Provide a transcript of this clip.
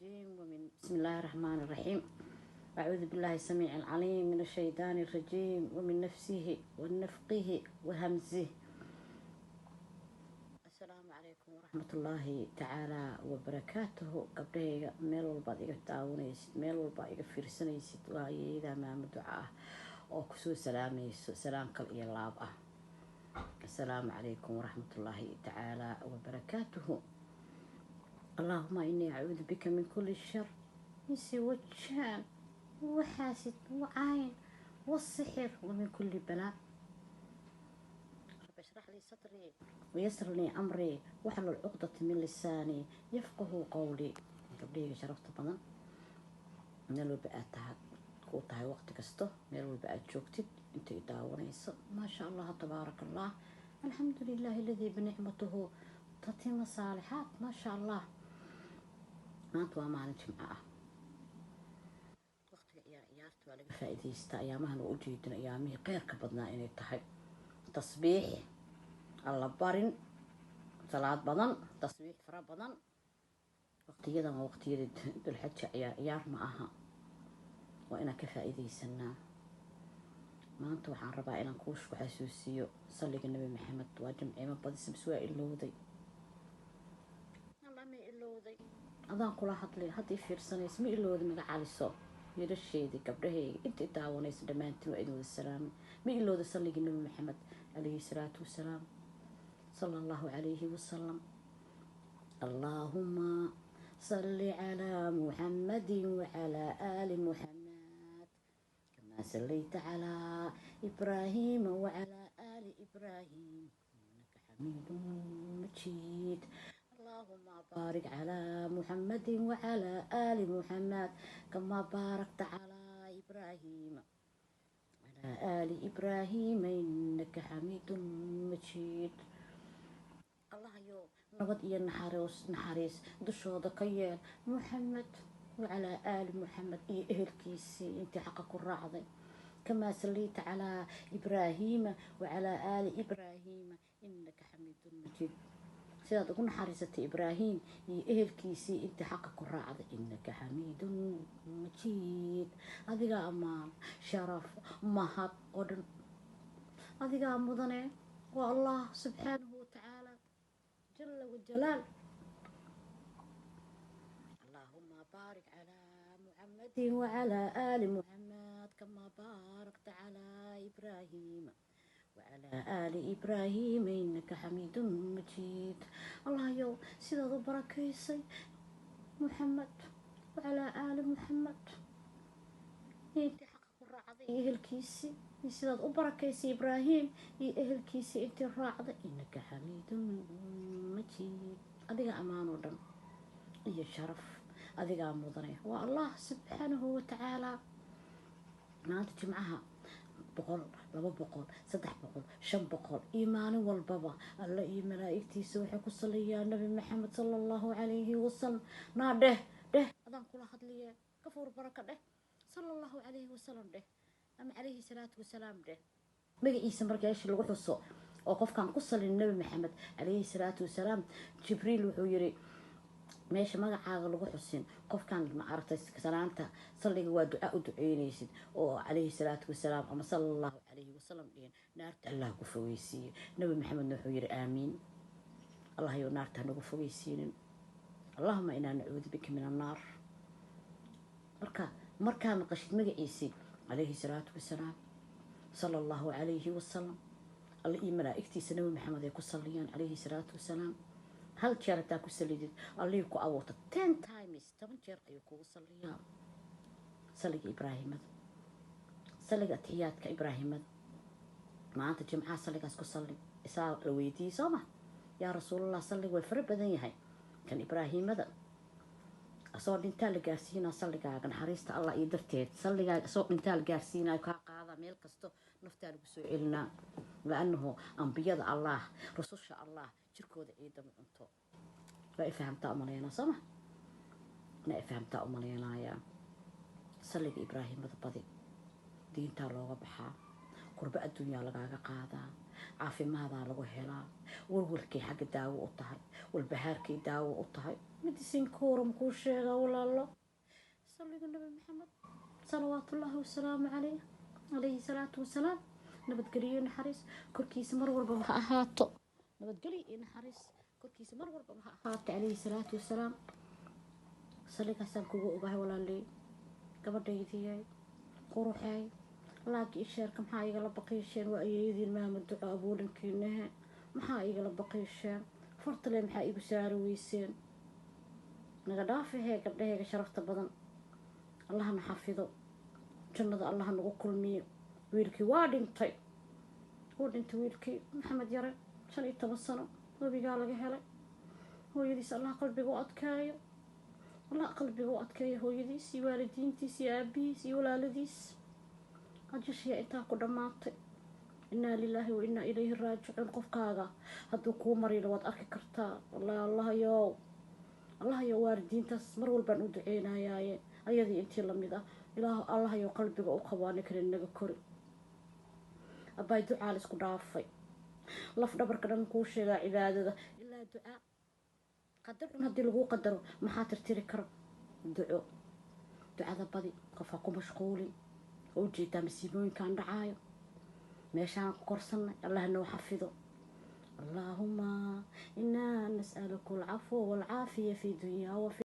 الرجيم بسم الله الرحمن الرحيم. أعوذ بالله السميع العليم من الشيطان الرجيم ومن نفسه ونفقه وهمزه. السلام عليكم ورحمة الله تعالى وبركاته. قبل ميل والبعض تعاونيس ميل والبعض فرسنيس وإذا ما مدعاه أو كسو سلام كل إيلاب. السلام عليكم ورحمة الله تعالى وبركاته. اللهم إني أعوذ بك من كل شر، من سوء وجهان وحاسد وعين والسحر ومن كل بلاء. رب اشرح لي صدري ويسر لي أمري واحلل عقدة من لساني يفقه قولي. قبلي شرفت بدن ميلو بقى تهي وقت كسته ميلو بقى جوكتد انت داونيس ما شاء الله تبارك الله. الحمد لله الذي بنعمته تتم الصالحات ما شاء الله. maanta waa maalin jimco ah, waqtiga ciyaarta waa laga faa'iidaystaa. ayaamahan oo u jeedin ayaamihii kheyrka badnaa inay tahay tasbiix alla barin salaad badan tasbiix fara badan. waqtiyadan waa waqtiyada dulxaja ciyaar ma aha, waa inaan ka faa'iidaysanaa. maanta waxaan rabaa inaan ku xasuusiyo salliga nabi maxamed. waa jimcimo badis bis waa ilowday adaan kula hadlay haddii fiirsanaysa ma ilowda magacaliso wiilasheedii gabdhahayga inta daawanaysa dhammaantiin waa idin wada salaamay. ma ilowda salligii nabi maxamed calayhi salaatu wasalaam sala allahu calayhi wasalam. allaahuma salli calaa muxammadin wacalaa aali muxammad kamaa sallayta calaa ibraahiima wacalaa aali ibraahiim innaka xamiidun majiid. اللهم بارك على محمد وعلى آل محمد كما باركت على إبراهيم وعلى آل إبراهيم إنك حميد مجيد. الله يو نبض إيا نحاريس دشو ذكيال محمد وعلى آل محمد إيه أهل كيسي انت حقك الرعضي كما سليت على إبراهيم وعلى آل إبراهيم إنك حميد مجيد. sidaad ugu naxariisatay ibraahim iyo ehelkiisii inta xaqa ku raacday innaka xamiidun majiid. adigaa ammaan sharaf mahad oo dhan adigaa mudane waa allah subxaanahu watacaala jala wajalaal. allahuma baarik calaa muxammadin wacalaa aali muxammad kamaa baarakta calaa ibraahima وعلى آل إبراهيم إنك حميد مجيد. الله يو سيدة بركيسي محمد وعلى آل محمد انت حقك الرعضي إهل كيسي سيدة بركيسي إبراهيم إهل كيسي انت الرعضي إنك حميد مجيد. أديك أمان ودن إيا شرف أديك أمضني والله سبحانه وتعالى ما أنت جمعها boqol 200 300 500 iimaan walbaba alla iyo malaa'igtiisa waxay ku saliyaan nabi maxamed sallallahu alayhi wasallam. na dheh adaan kula hadliye kafuur baraka dheh sallallahu alayhi wasallam dheh ama alayhi salaatu wasalaam dheh. magaciisa markii lagu xuso oo qofkan ku salin nabi maxamed alayhi salaatu wasalaam jibriil wuxuu yiri meesha magacaaga lagu xusin qofkan ma aragtay salaanta salliga waa duca u duceynaysid oo calayhi salaatu wasalaam ama sallallahu calayhi wasallam dhihin naarta allah ku fogeysiiyo. nabi maxamed wuxuu yiri aamiin. allah iyo naarta nagu fogeysiinin. allahumma inaa nacuudu bika min annaar. markaa maqashid magaciisi calayhi salaatu wasalaam sallallahu calayhi wasallam alla iyo malaa'igtiisa nabi maxamed ay ku salliyaan calayhi salaatu wasalaam. hal jeer hadaa ku salidid allihii ku abuurta 10 times 10 jeer ayuu kugu saliyaa. saliga ibraahimada saliga atiyaadka ibraahimada maanta jimcaha saligaas ku sali isaa la weydiiyey sooma yaa rasuulallah saliga way fara badan yahay kan ibraahimada asoo dhintaa la gaarsiinaa saligaaga naxariista allah iyo darteed saligaaga asoo dhintaa la gaarsiinaa kaa qaada meel kasto naftaa lagu soo celinaa laannahu ambiyada allah rususha allah jirkooda ciidama cunto. waa fahamtaa umaleynaa sooma na fahamtaa umaleynayaa saliga ibraahimada badi diintaa looga baxaa qurba adduunyaa lagaaga qaadaa caafimaadaa lagu helaa walwalkii xagga daawo u tahay walbahaarkii daawo u tahay medicine kuura makuu sheegaa walaalo salliga nabi maxamed salawaatullaahi wasalaamu calayh calayhi salaatu wasalaam nabadgelyo naxariis korkiisa mar walbaba ha ahaato nabadgelyo iyo naxariis korkiisa mar walbaba ha ahaato calayhi salaatu wasalaam salligaasaan kugu ogahay walaaley gabadhaydiyay quruxay laagi isheerka maxaa igala baqiisheen waa ayeeyadiin maamad duco abuulinkiinahe maxaa igala baqiisheen fartale maxaa igu saari weyseen naga dhaafahee gabdhahayga sharafta badan allahna xafido jannada allaha nagu kulmiyo wiilkii waa dhintay wiilkii maxamed yare 15 sano wabigaa laga helay hooyadiis allah qalbiga u adkeeyo hooyadiis iyo waalidiintiis iyo aabihiis iyo walaaladiis ajashiya intaa ku dhammaatay innaa lilaahi wa innaa ilayhi raajicuun qofkaaga hadduu kuu marino waad arki kartaa allahayow waalidiintaas mar walbaan u duceynayaaye ayadii intii lamid ah allahayow qalbiga u qabaani karin naga kori abbaay ducaa la isku dhaafay laf dhabarka dhan kuu sheegaa cibaadada ilaa ducaa qadar dhan haddii laguu qadaro maxaa tirtiri karo ducada badi qofha ku mashquulin oo ujeedaa masiibooyinkaan dhacaayo meeshaan ku korsanay allah noo xafido اللهم إنا نسألك العفو والعافية في الدنيا وفي